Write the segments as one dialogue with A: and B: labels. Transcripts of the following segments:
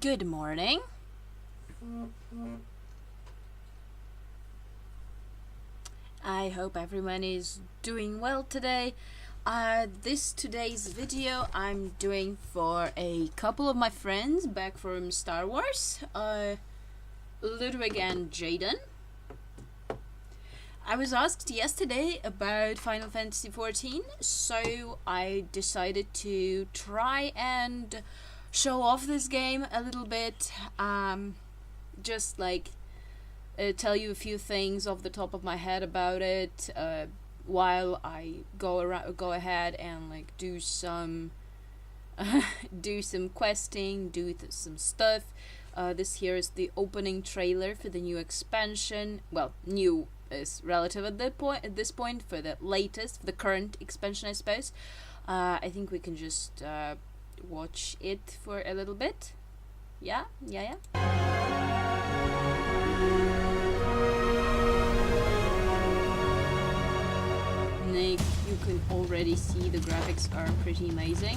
A: Good morning. I hope everyone is doing well today. Today's video I'm doing for a couple of my friends back from Star Wars, Wigglez and Jaedon. I was asked yesterday about Final Fantasy XIV, so I decided to try and show off this game a little bit, just like tell you a few things off the top of my head about it, while I go ahead and like do some questing, some stuff. This here is the opening trailer for the new expansion. Well, new is relative at this point for the latest, for the current expansion, I suppose. I think we can just watch it for a little bit. Yeah. Like, you can already see the graphics are pretty amazing.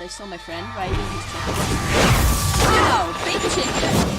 A: I saw my friend riding his chicken. Wow, big chicken!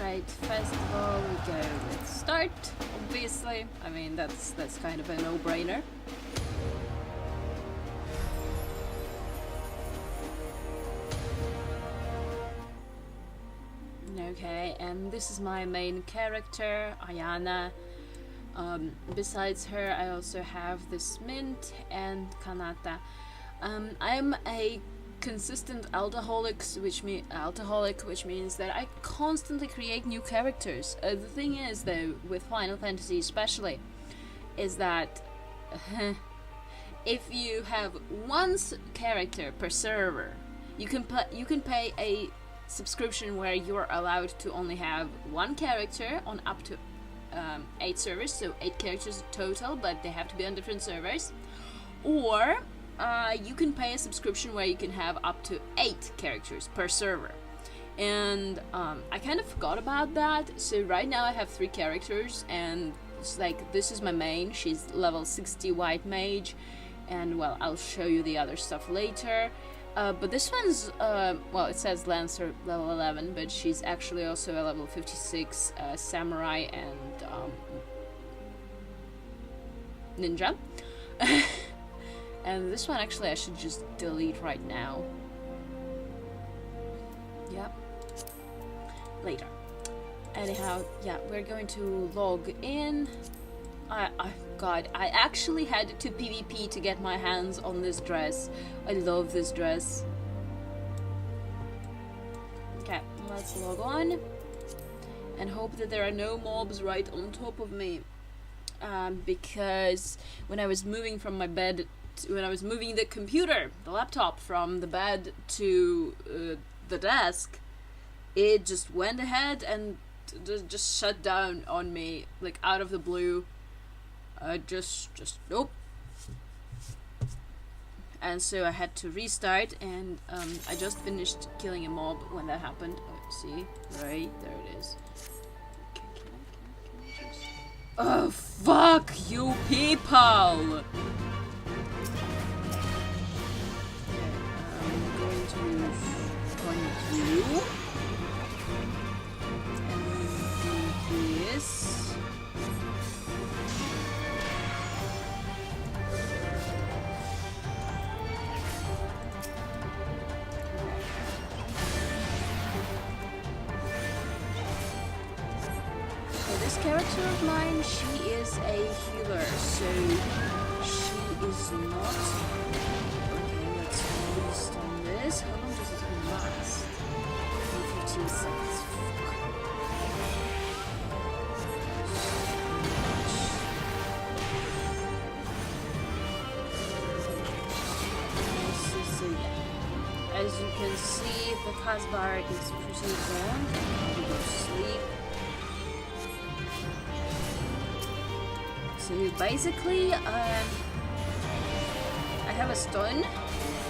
A: Right, festival, we go with start, obviously. I mean, that's kind of a no-brainer. Okay, and this is my main character, Ayana. Besides her, I also have this Mint and Kanata. I'm a consistent alcoholic, which means that I constantly create new characters. The thing is, though, with Final Fantasy especially, is that if you have one character per server, you can pay a subscription where you're allowed to only have one character on up to 8 servers, so 8 characters total, but they have to be on different servers. Or you can pay a subscription where you can have up to 8 characters per server. And I kind of forgot about that, so right now I have 3 characters, and it's like, this is my main. She's level 60 white mage, and well, I'll show you the other stuff later. But this one's, well, it says Lancer level 11, but she's actually also a level 56 samurai and ninja. And this one, actually, I should just delete right now. Yep. Later. Anyhow, yeah, we're going to log in. God, I actually had to PvP to get my hands on this dress. I love this dress. Okay, let's log on. And hope that there are no mobs right on top of me. Because when I was moving from my bed, when I was moving the computer, the laptop, from the bed to the desk, it just went ahead and just shut down on me, like out of the blue. Just nope. And so I had to restart, and I just finished killing a mob when that happened. Oh, see, right there it is. Oh, fuck you people! Okay, I'm going to run you and do this. Character of mine, she is a healer, so she is not. Okay, let's rest on this. How long does it even last? 15 seconds. So yeah, as you can see, the taskbar is pretty long. You go to sleep. So basically, I have a stun,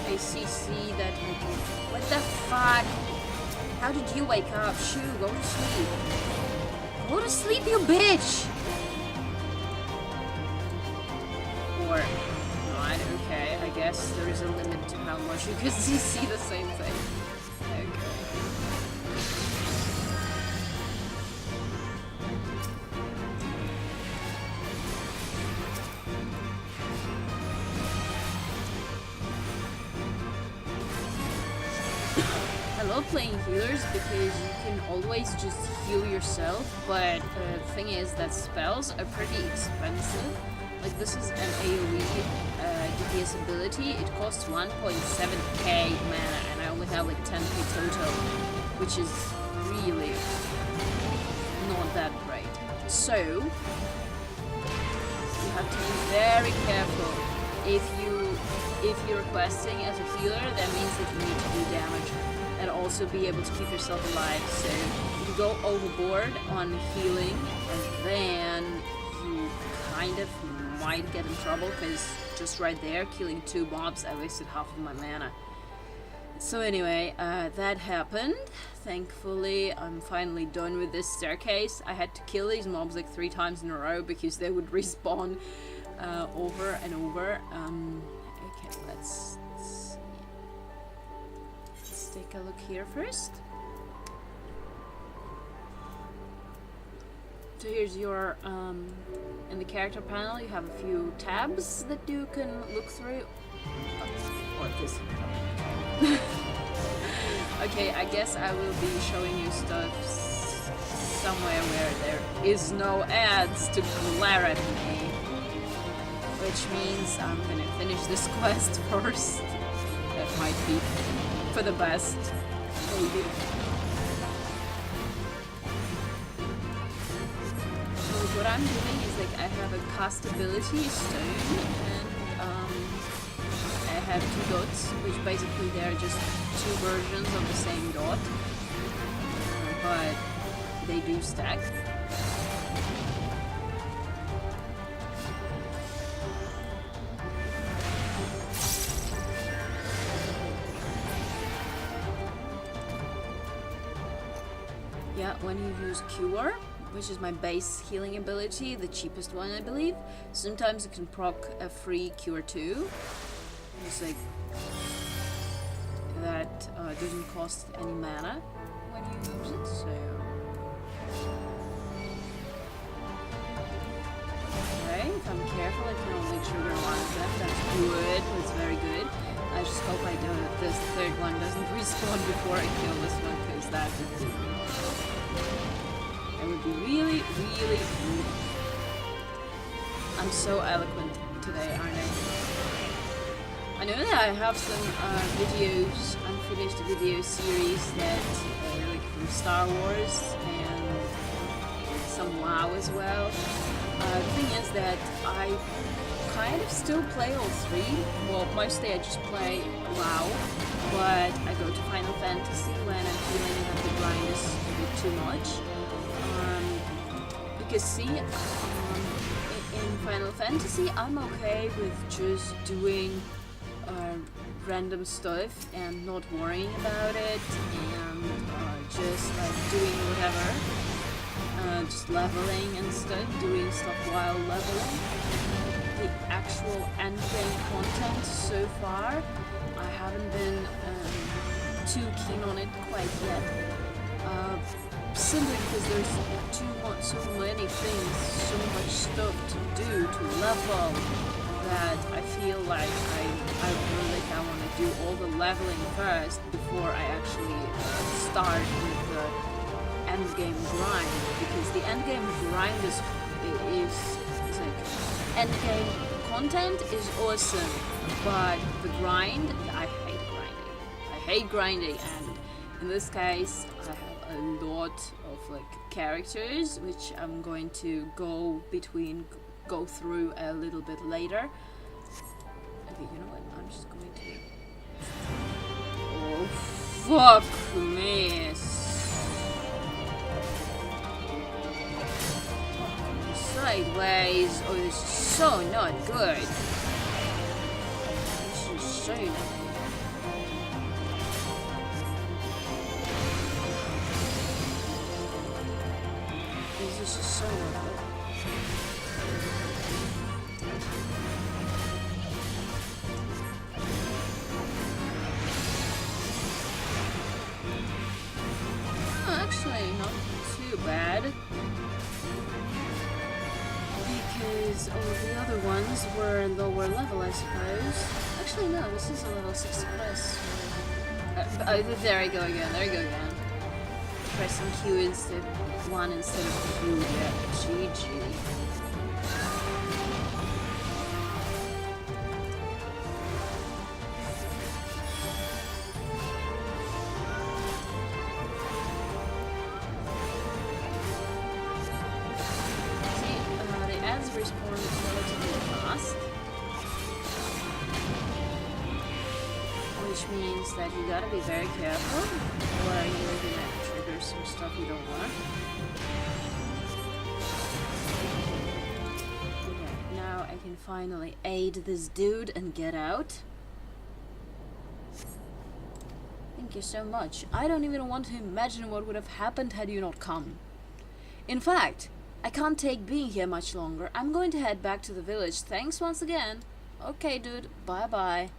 A: a CC that... What the fuck? How did you wake up? Shoo, go to sleep. Go to sleep, you bitch! Or not, okay, I guess there is a limit to how much you can CC the same thing. Okay. I love playing healers because you can always just heal yourself, but the thing is that spells are pretty expensive. Like, this is an AoE DPS ability. It costs 1.7k mana, and I only have like 10k total, which is really not that great. So you have to be very careful. If you're questing as a healer, that means that you need to do damage and also be able to keep yourself alive. So if you go overboard on healing, and then you kind of might get in trouble, because just right there, killing 2 mobs, I wasted half of my mana. So anyway, that happened. Thankfully, I'm finally done with this staircase. I had to kill these mobs like 3 times in a row because they would respawn over and over. Okay, let's take a look here first. So here's your, in the character panel you have a few tabs that you can look through. Or this. Okay, I guess I will be showing you stuff somewhere where there is no ads to glare at me. Which means I'm gonna finish this quest first. That might be for the best, maybe. What I'm doing is like I have a castability stone and I have 2 dots, which basically they're just 2 versions of the same dot, but they do stack. Yeah, when you use Cure, which is my base healing ability, the cheapest one I believe, sometimes you can proc a free Cure 2. It's like that doesn't cost any mana when you use it, so okay, if I'm careful I can only trigger 1 of them. That's good, that's very good. I just hope I don't, this third one doesn't respawn before I kill this one, because that would be really, really rude. I'm so eloquent today, aren't I? I know that I have some videos, unfinished video series that like from Star Wars and some WoW as well. The thing is that I kind of still play all 3. Well, mostly I just play WoW, but I go to Final Fantasy when I'm feeling that the grind is a bit too much. Because see, in Final Fantasy I'm okay with just doing random stuff and not worrying about it and just like doing whatever, just leveling and stuff, doing stuff while leveling. The actual endgame content so far, I haven't been too keen on it quite yet. Simply because there's so many things, so much stuff to do, to level, that I feel like I want to do all the leveling first before I actually start with the endgame grind, because the endgame grind is like, endgame content is awesome, but the grind, I hate grinding, and in this case I have a lot of like characters which I'm going to go through a little bit later. Okay, you know what? I'm just going to. Oh fuck me! Sideways. Oh, this is so not good. This is so not good. This is so not good. Actually, not too bad, because all the other ones were lower level, I suppose. Actually, no, this is a level 60 plus. There I go again. There I go again. Pressing Q instead of 1 instead of 2. Yeah, GG. Respawn relatively fast, which means that you gotta be very careful, or you're gonna trigger some stuff you don't want. Okay, now I can finally aid this dude and get out. Thank you so much. I don't even want to imagine what would have happened had you not come. In fact, I can't take being here much longer. I'm going to head back to the village. Thanks once again. Okay, dude. Bye-bye.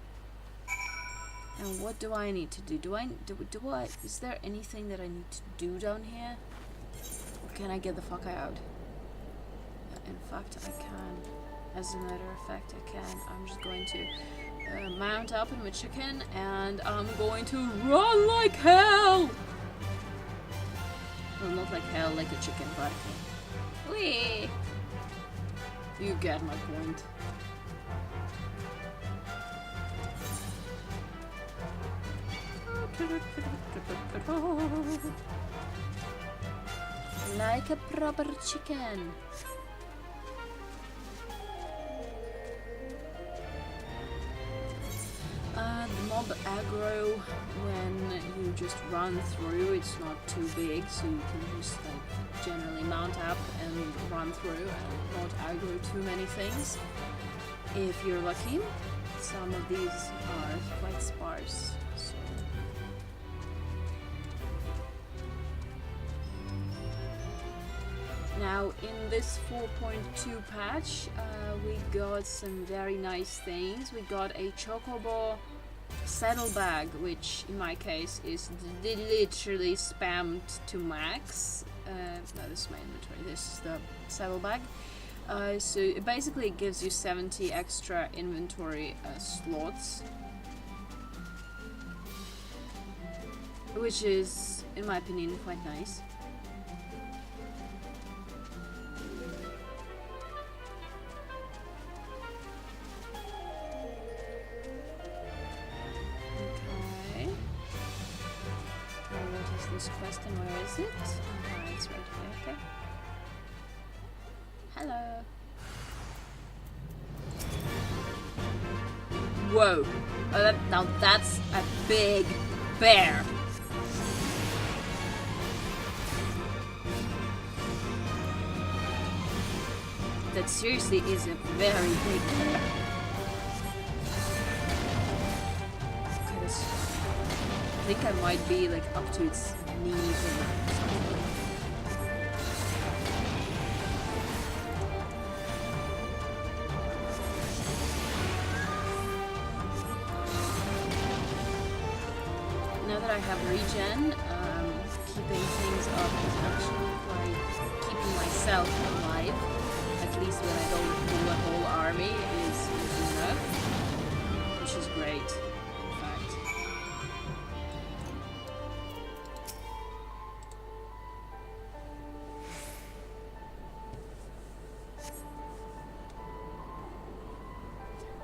A: And what do I need to do? Is there anything that I need to do down here? Or can I get the fuck out? In fact, I can. As a matter of fact, I can. I'm just going to mount up in my chicken, and I'm going to run like hell! Well, not like hell, like a chicken, but okay. Whee! You get my point. Like a proper chicken. The mob aggro when you just run through, it's not too big, so you can just like generally mount up and run through and not aggro too many things. If you're lucky, some of these are quite sparse. So. Now in this 4.2 patch, we got some very nice things. We got a chocobo saddlebag, which in my case is literally spammed to max. No, this is my inventory. This is the saddlebag. So it basically gives you 70 extra inventory slots, which is, in my opinion, quite nice. This quest and where is it? It's right here, okay. Hello. Whoa. Oh, now that's a big bear. That seriously is a very big bear. I think I might be like up to its knees or something. Now that I have regen, keeping things up is actually like keeping myself alive. At least when I don't pull a whole army is enough, which is great.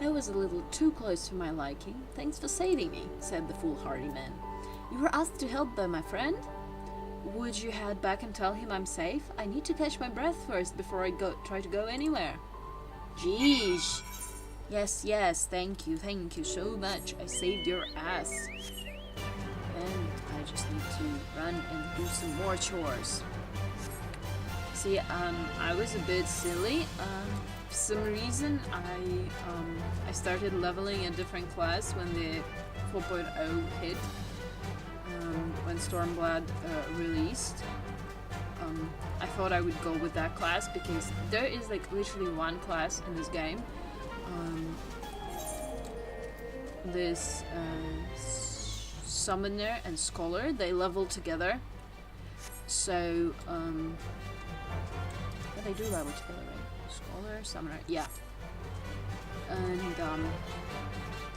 A: That was a little too close for my liking. Thanks for saving me, said the foolhardy man. You were asked to help by my friend? Would you head back and tell him I'm safe? I need to catch my breath first before I try to go anywhere. Jeez. Yes, thank you so much. I saved your ass. And I just need to run and do some more chores. See, I was a bit silly. For some reason, I started leveling a different class when the 4.0 hit, when Stormblood released. I thought I would go with that class because there is like literally one class in this game. This Summoner and Scholar, they level together. So, but they do level together, right? Scholar, Summoner, yeah. And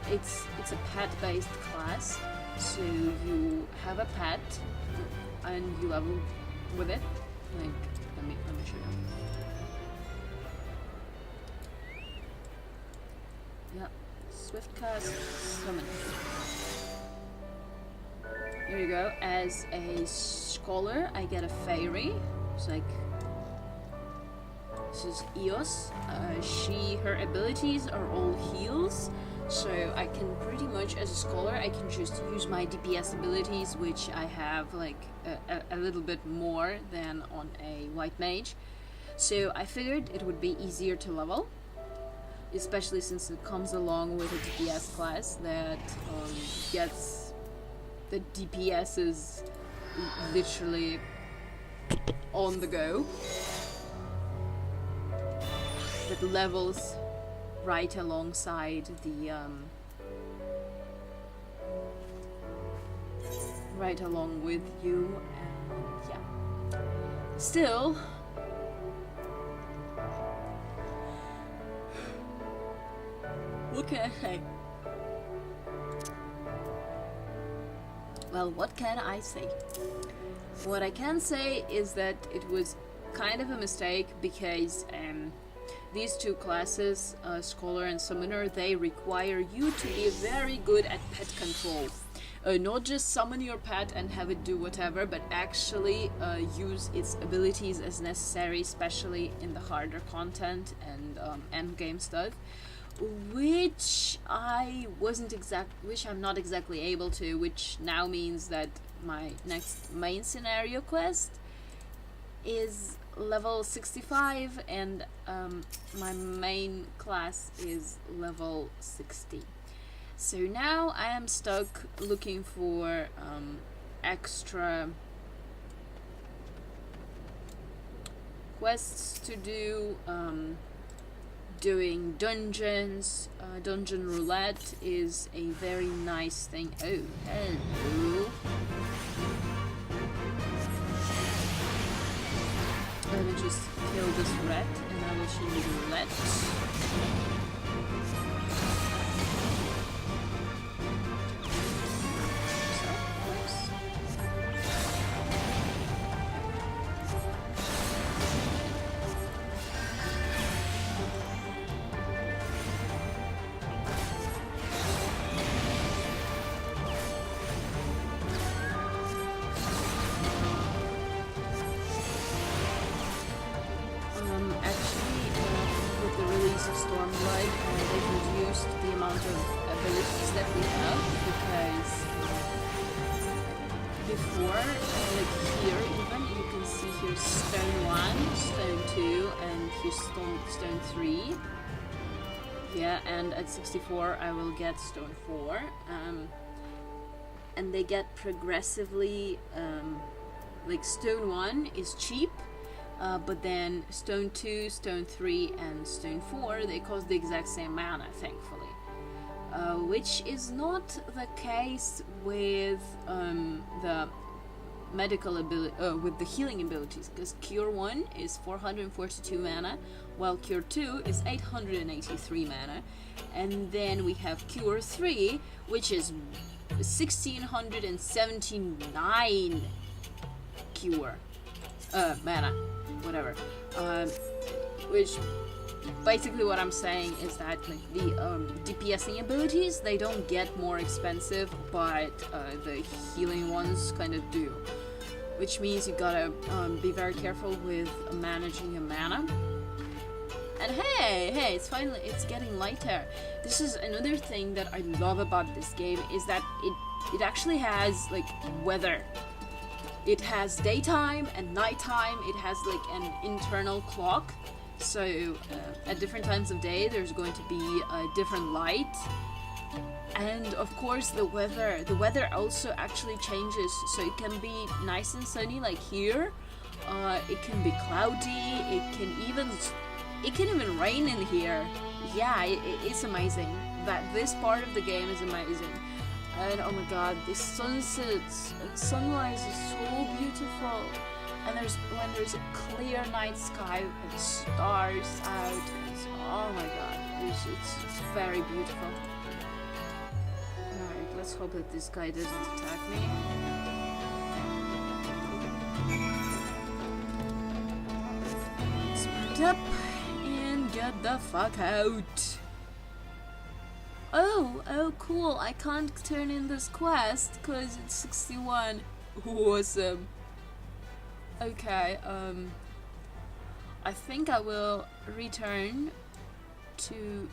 A: it's a pet-based class, so you have a pet and you level with it. Like, let me show you. Yeah, Swift Cast, Summoner. Here you go. As a Scholar, I get a Fairy. It's like. This is Eos. Her abilities are all heals, so I can pretty much, as a Scholar, I can just use my DPS abilities, which I have like a little bit more than on a White Mage. So I figured it would be easier to level, especially since it comes along with a DPS class that gets the DPSs literally on the go. That levels right alongside the right along with you, and yeah. Still, Okay. Well, what can I say? What I can say is that it was kind of a mistake because these two classes, Scholar and Summoner, they require you to be very good at pet control. Not just summon your pet and have it do whatever, but actually use its abilities as necessary, especially in the harder content and endgame stuff, which I'm not exactly able to, which now means that my next main scenario quest is level 65 and my main class is level 60. So now I am stuck looking for extra quests to do, doing dungeons. Dungeon roulette is a very nice thing. Oh, hello. Let me just kill this rat and I will show you the roulette. Stone 3. Yeah, and at 64 I will get Stone 4. And they get progressively, like Stone 1 is cheap, but then Stone 2, Stone 3 and Stone 4, they cost the exact same mana, thankfully. Which is not the case with the medical ability, with the healing abilities, because Cure 1 is 442 mana, while Cure 2 is 883 mana, and then we have Cure 3, which is 1679 cure mana, whatever. Which basically what I'm saying is that like the DPSing abilities, they don't get more expensive, but the healing ones kind of do. Which means you gotta be very careful with managing your mana. And hey, it's getting lighter. This is another thing that I love about this game, is that it actually has like weather. It has daytime and nighttime. It has like an internal clock. So at different times of day, there's going to be a different light. And of course the weather also actually changes, so it can be nice and sunny like here, it can be cloudy, it can even rain in here. Yeah, it's amazing. This part of the game is amazing. And oh my god, this sunsets and sunrise is so beautiful. And when there's a clear night sky with stars out, oh my god, it's very beautiful. Let's hope that this guy doesn't attack me. Sprint up and get the fuck out. Oh, cool. I can't turn in this quest because it's 61. Awesome. Okay, I think I will return to...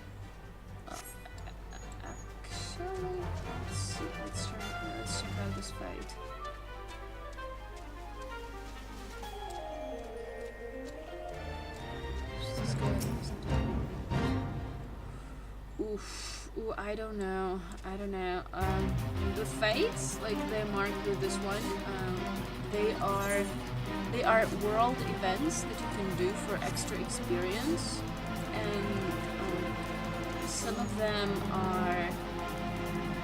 A: let's see, let's check out this fight. This guy ooh, I don't know. The fates, like they're marked with this one, they are world events that you can do for extra experience, and some of them are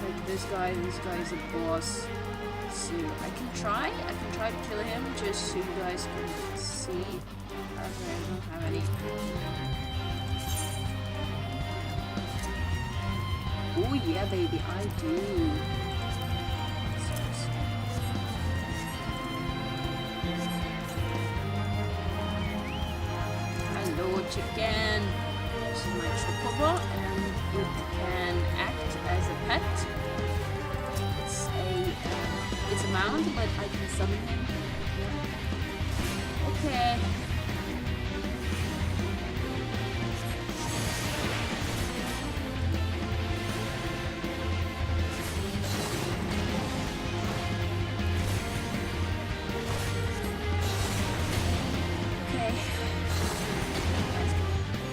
A: like this guy is a boss, so I can try to kill him just so you guys can see. Okay, I don't have any. Oh yeah, baby, I do. Hello, chicken. This is my chocobo, and it can act as a pet. It's a mount, but I can summon him. Yeah. Okay.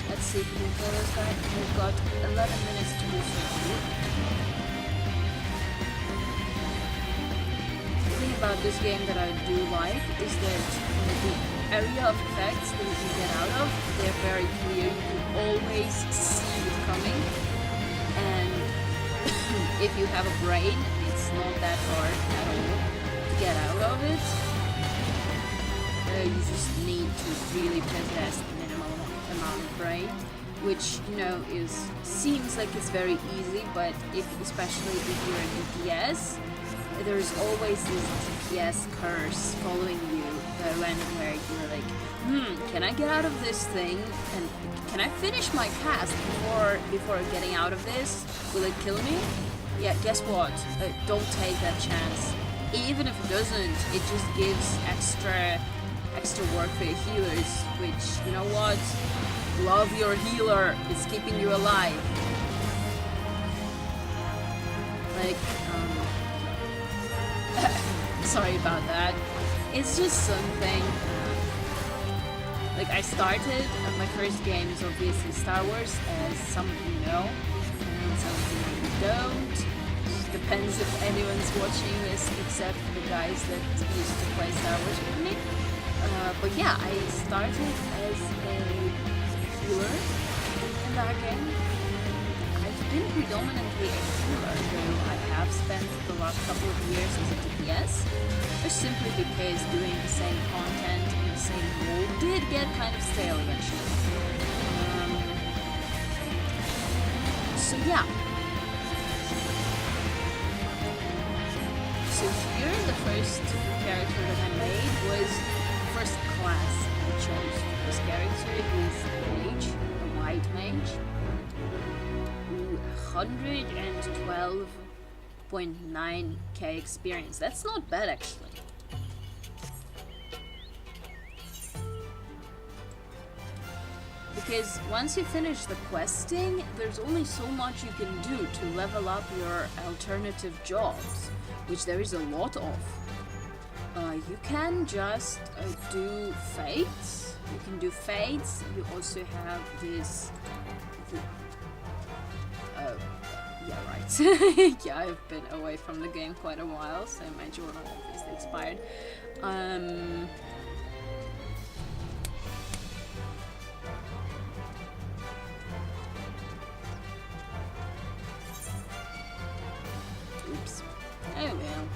A: Let's see if we can kill this guy. We've got 11 minutes to do so. The thing about this game that I do like is that the area of effects that you can get out of, they're very clear. You can always see it coming. And if you have a brain, it's not that hard at all to get out of it. You just need to really possess the minimal amount of brain, which, you know, seems like it's very easy, but especially if you're a DPS, there's always this DPS curse following you where you're like, can I get out of this thing, and can I finish my cast before getting out of this? Will it kill me? Yeah, guess what? Don't take that chance. Even if it doesn't, it just gives extra work for your healers, which, you know what? Love your healer. It's keeping you alive. Like, sorry about that. It's just something. Like, I started, my first game is obviously Star Wars, as some of you know, and some of you maybe don't. It depends if anyone's watching this, except for the guys that used to play Star Wars with me. But yeah, I started as a healer in that game. I've been predominantly a healer, though I have spent the last couple of years as a DPS, just simply because doing the same content in the same role did get kind of stale eventually. So yeah. So here, the first character that I made was first class I chose. This character is a mage, a white mage. 112.9k experience. That's not bad, actually. Because once you finish the questing, there's only so much you can do to level up your alternative jobs, which there is a lot of. You can just do fates. You can do fates. You also have this. Yeah, right. Yeah, I've been away from the game quite a while, so my journal obviously expired. Oops. Oh well.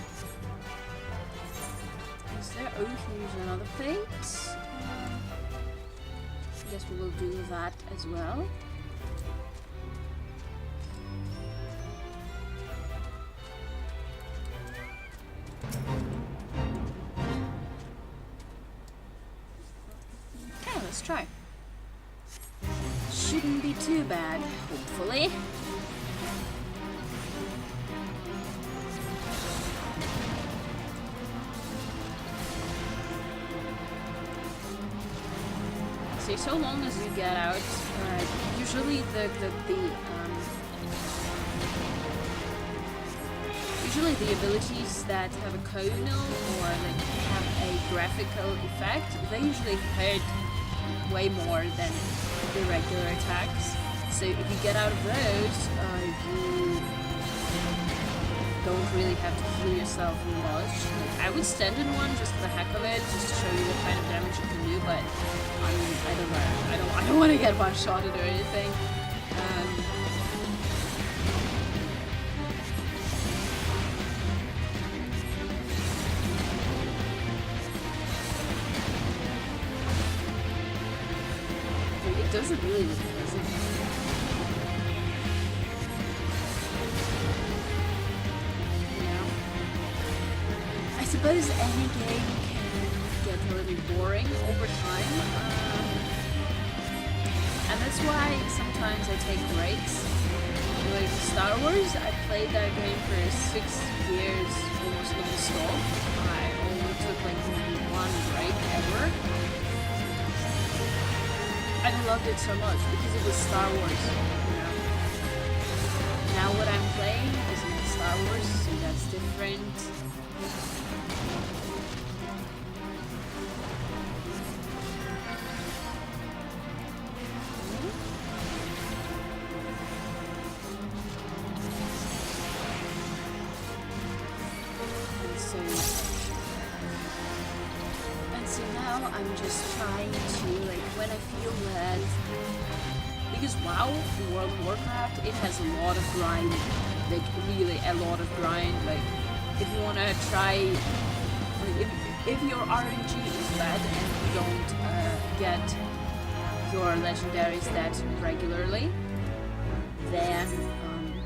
A: Is there? Oh, here's another fate. I guess we will do that as well. Okay, let's try. Shouldn't be too bad, hopefully. So long as you get out, usually usually the abilities that have a conal or like have a graphical effect, they usually hurt way more than the regular attacks. So if you get out of those, you don't really have to heal yourself much. Like, I would stand in one just for the heck of it, just to show you what kind of damage you can do, but I don't know. I don't want to get one-shotted or anything. It doesn't really look pleasant. suppose any game can get a little boring over time, and that's why sometimes I take breaks. Like Star Wars, I played that game for 6 years almost non-stop. I only took like one break ever. And I loved it so much because it was Star Wars, you know. Now what I'm playing is not Star Wars, so that's different. So now I'm just trying to, like, when I feel that, because WoW, World of Warcraft, it has a lot of grind, like really a lot of grind. Like if you wanna try, like, if your RNG is bad and you don't get your legendaries that regularly, then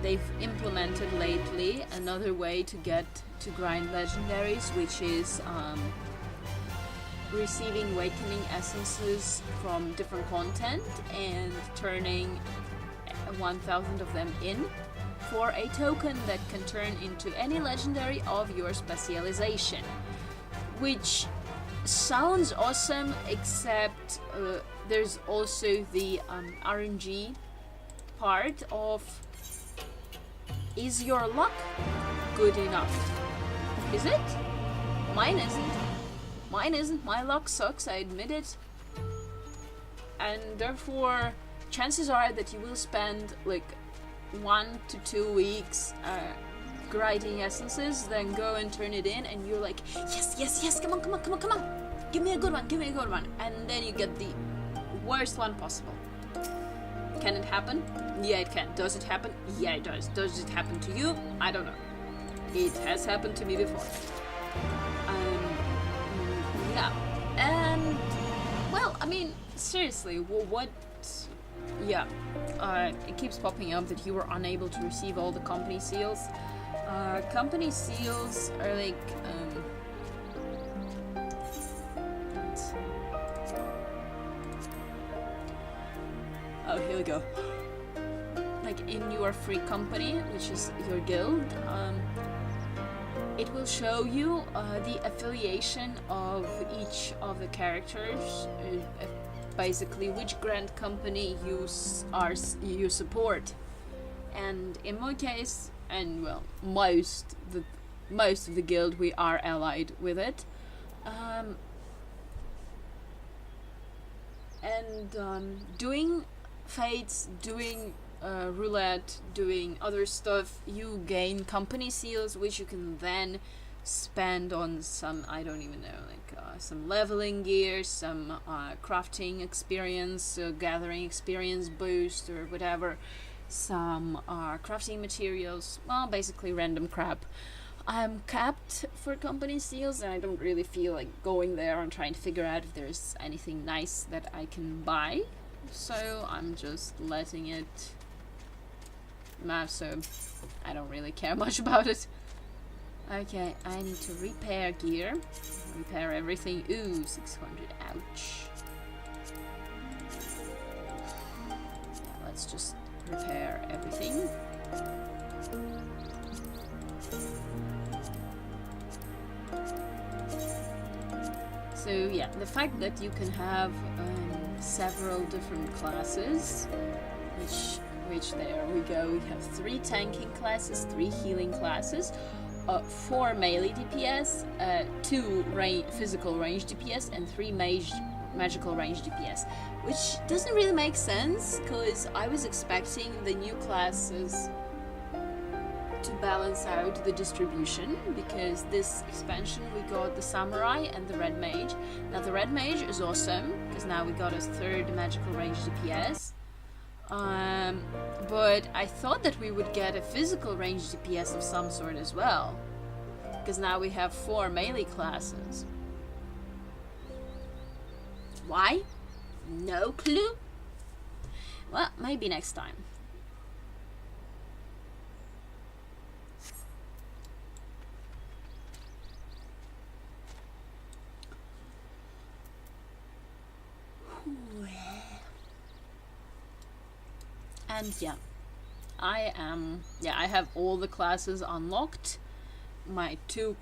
A: they've implemented lately another way to get to grind legendaries, which is receiving awakening essences from different content and turning 1,000 of them in for a token that can turn into any legendary of your specialization, which sounds awesome, except there's also the RNG part of, is your luck good enough? Is it? Mine isn't. Mine isn't. My luck sucks, I admit it. And therefore, chances are that you will spend like 1 to 2 weeks grinding essences, then go and turn it in, and you're like, yes, yes, yes, come on, come on, come on, come on. Give me a good one, give me a good one. And then you get the worst one possible. Can it happen? Yeah, it can. Does it happen? Yeah, it does. Does it happen to you? I don't know. It has happened to me before. Yeah, and well, I mean, seriously, what? Yeah, it keeps popping up that you were unable to receive all the company seals. Company seals are like, oh, here we go. Like in your free company, which is your guild, it will show you the affiliation of each of the characters, basically which grand company you support. And in my case, and well, most of the guild, we are allied with it. Doing fates, doing roulette, doing other stuff, you gain company seals, which you can then spend on some, I don't even know, like some leveling gear, some crafting experience, gathering experience boost or whatever, some crafting materials, well, basically random crap. I'm capped for company seals, and I don't really feel like going there and trying to figure out if there's anything nice that I can buy, so I'm just letting it. So I don't really care much about it. Okay, I need to repair gear. Repair everything. Ooh, 600. Ouch. Yeah, let's just repair everything. So yeah, the fact that you can have several different classes, which there we go, we have 3 tanking classes, 3 healing classes, 4 melee DPS, 2 physical range DPS, and 3 magical range DPS, which doesn't really make sense, because I was expecting the new classes to balance out the distribution, because this expansion we got the samurai and the red mage. Now the red mage is awesome, because now we got a 3rd magical range DPS. But I thought that we would get a physical range DPS of some sort as well, because now we have 4 melee classes. Why? No clue. Well, maybe next time. And yeah, I have all the classes unlocked. My two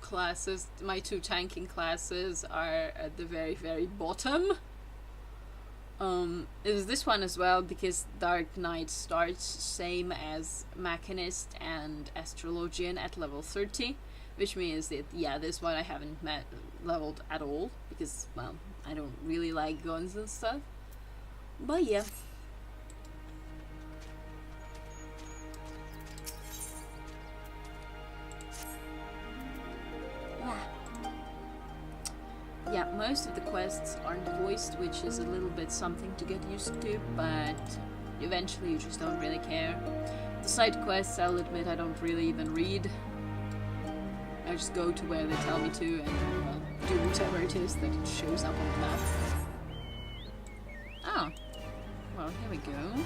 A: tanking classes are at the very, very bottom. Is this one as well, because Dark Knight starts same as Machinist and Astrologian at level 30, which means that, yeah, this one I haven't leveled at all, because, well, I don't really like guns and stuff. But yeah. Yeah, most of the quests aren't voiced, which is a little bit something to get used to, but eventually you just don't really care. The side quests, I'll admit, I don't really even read. I just go to where they tell me to and, well, do whatever it is that it shows up on the map. Oh. Well, here we go.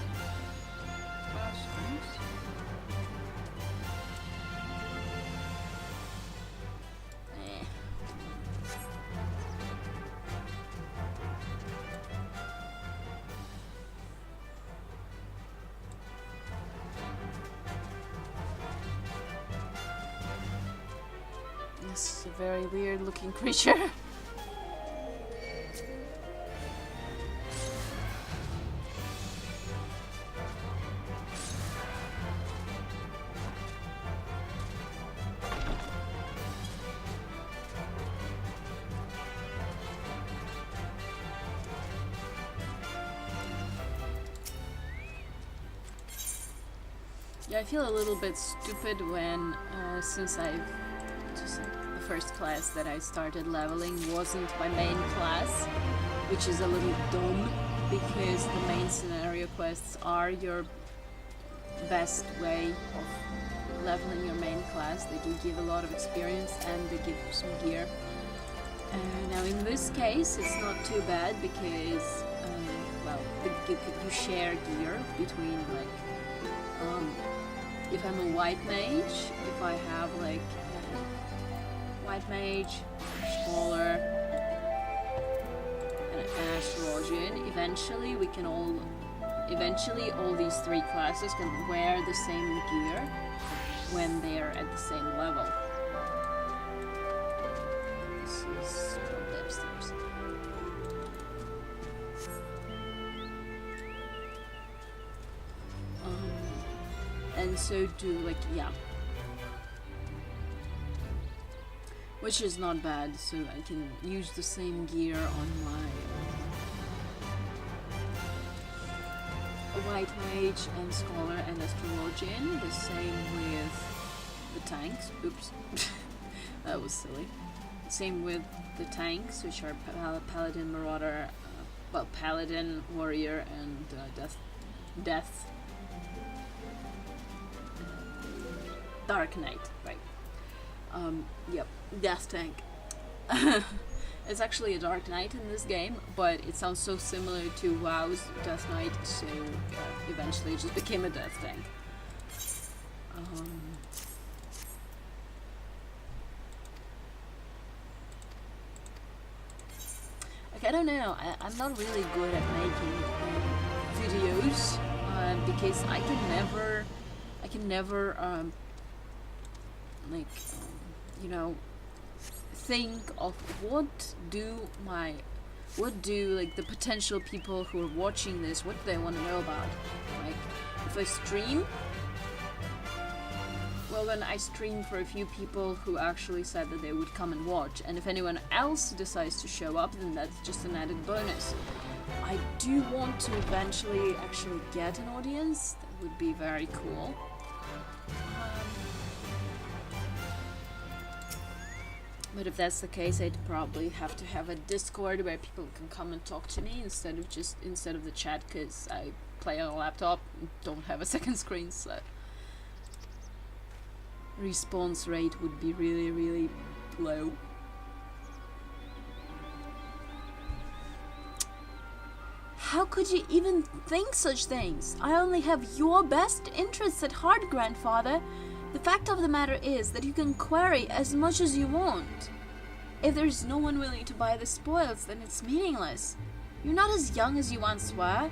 A: This is a very weird looking creature. Yeah, I feel a little bit stupid when, since I've just the first class that I started leveling wasn't my main class, which is a little dumb, because the main scenario quests are your best way of leveling your main class. They do give a lot of experience and they give you some gear. Now in this case it's not too bad because, well, you share gear between, like, if I'm a white mage, if I have like white mage, scholar, and an astrologian, eventually all these three classes can wear the same gear when they are at the same level. This is probably upstairs. And so do, like, yeah. Which is not bad, so I can use the same gear on my white mage and scholar and astrologian. The same with the tanks. Oops. That was silly. Same with the tanks, which are paladin, marauder, well, paladin, warrior, and death. Dark Knight, right. Yep, Death Tank. It's actually a Dark Knight in this game, but it sounds so similar to WoW's Death Knight, so eventually it just became a Death Tank. Like, I don't know, I'm not really good at making videos, because I can never like, you know, think of what do like the potential people who are watching this, what do they want to know about? Like, if I stream, well, then I stream for a few people who actually said that they would come and watch, and if anyone else decides to show up, then that's just an added bonus. I do want to eventually actually get an audience. That would be very cool. But if that's the case, I'd probably have to have a Discord where people can come and talk to me instead of the chat, because I play on a laptop and don't have a second screen, so response rate would be really, really low. How could you even think such things? I only have your best interests at heart, grandfather. The fact of the matter is that you can query as much as you want. If there's no one willing to buy the spoils, then it's meaningless. You're not as young as you once were.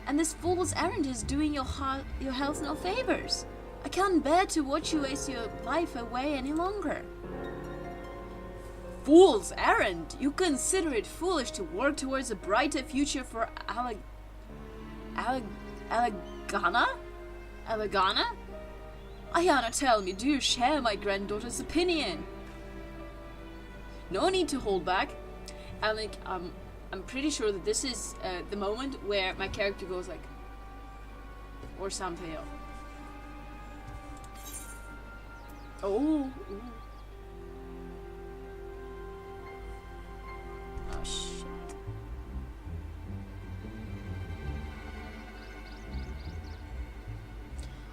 A: and this fool's errand is doing your health no favors. I can't bear to watch you waste your life away any longer. Fool's errand? You consider it foolish to work towards a brighter future for Alagana? Ayana, tell me, do you share my granddaughter's opinion? No need to hold back. Alec, I'm pretty sure that this is the moment where my character goes like, or something else. Oh. Ooh. Oh shit.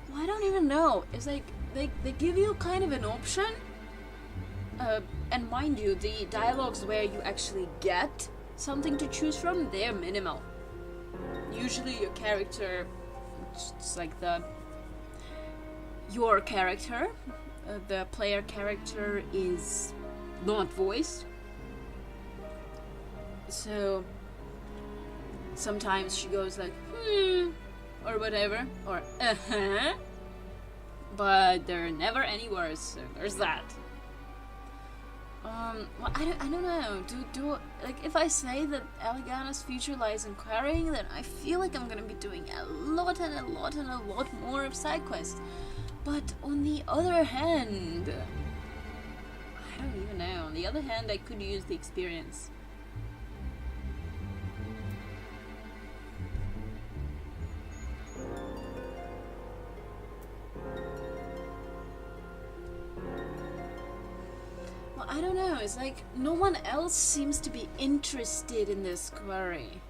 A: Well, I don't even know. It's like they give you kind of an option. And mind you, the dialogues where you actually get something to choose from, they're minimal. Usually your character, it's like your character, the player character is not voiced. So sometimes she goes like, or whatever, or but there are never any words, so there's that. Well, I don't know. Do like if I say that Elegana's future lies in quarrying, then I feel like I'm gonna be doing a lot more of side quests. But on the other hand, I don't even know. On the other hand, I could use the experience. I don't know, it's like no one else seems to be interested in this quarry.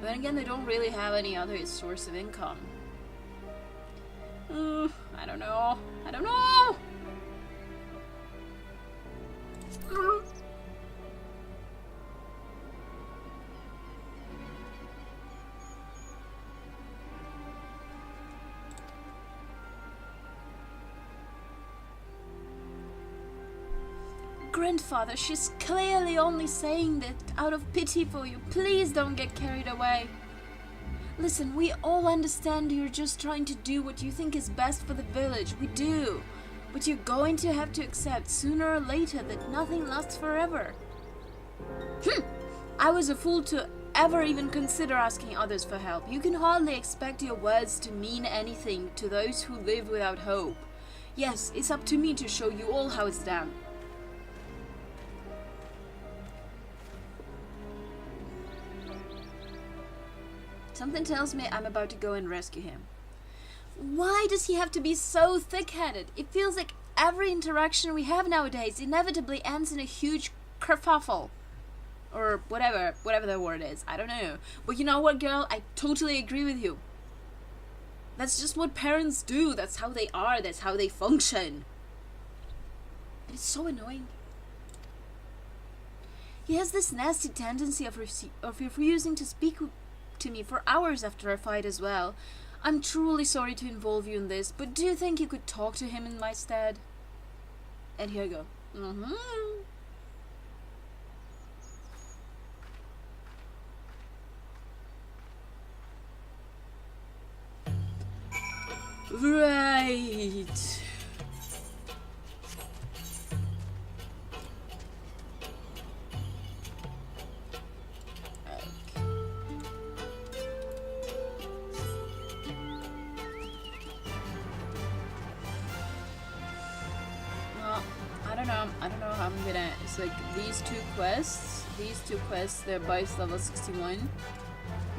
A: But then again, they don't really have any other source of income. I don't know. Grandfather, she's clearly only saying that out of pity for you. Please don't get carried away. Listen, we all understand you're just trying to do what you think is best for the village. We do. But you're going to have to accept sooner or later that nothing lasts forever. I was a fool to ever even consider asking others for help. You can hardly expect your words to mean anything to those who live without hope. Yes, it's up to me to show you all how it's done. Something tells me I'm about to go and rescue him. Why does he have to be so thick-headed? It feels like every interaction we have nowadays inevitably ends in a huge kerfuffle. Or whatever the word is. I don't know. But you know what, girl? I totally agree with you. That's just what parents do. That's how they are. That's how they function. It's so annoying. He has this nasty tendency of refusing to speak to me for hours after a fight as well. I'm truly sorry to involve you in this, but do you think you could talk to him in my stead? And here I go. Right. I don't know how I'm gonna. It's like these two quests, they're both level 61.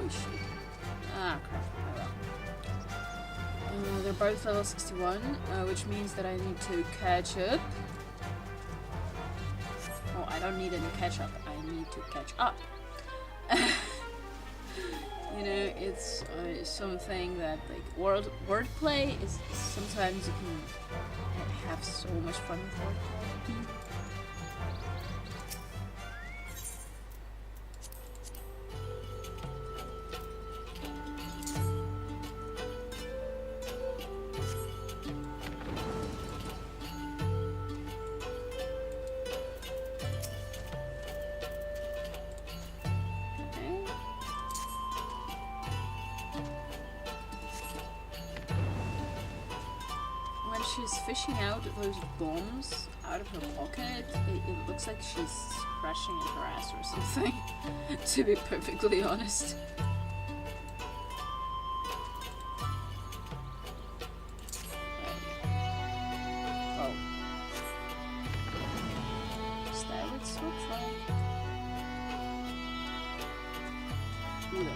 A: Oh shit. Ah, crap. Oh well. They're both level 61, which means that I need to catch up. Oh, I don't need any catch up. I need to catch up. You know, it's something that, like, wordplay is sometimes you can have so much fun with wordplay. she's fishing out those bombs out of her pocket, it looks like she's scratching at her ass or something, to be perfectly honest. Oh. Is that what it looks like? Ooh.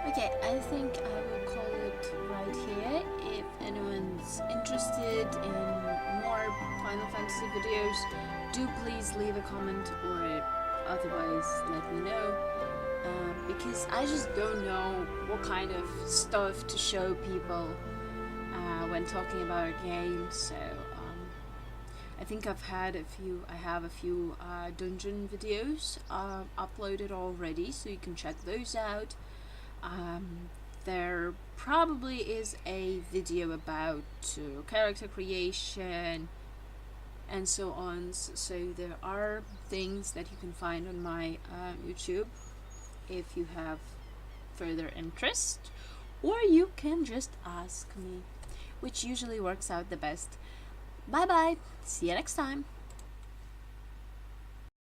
A: Okay, I think I will call it right here. If anyone's interested in more Final Fantasy videos, do please leave a comment or otherwise let me know. Because I just don't know what kind of stuff to show people when talking about a game. So I think I have a few dungeon videos uploaded already, so you can check those out. There probably is a video about character creation and so on, so there are things that you can find on my YouTube if you have further interest, or you can just ask me, which usually works out the best. Bye bye, see you next time.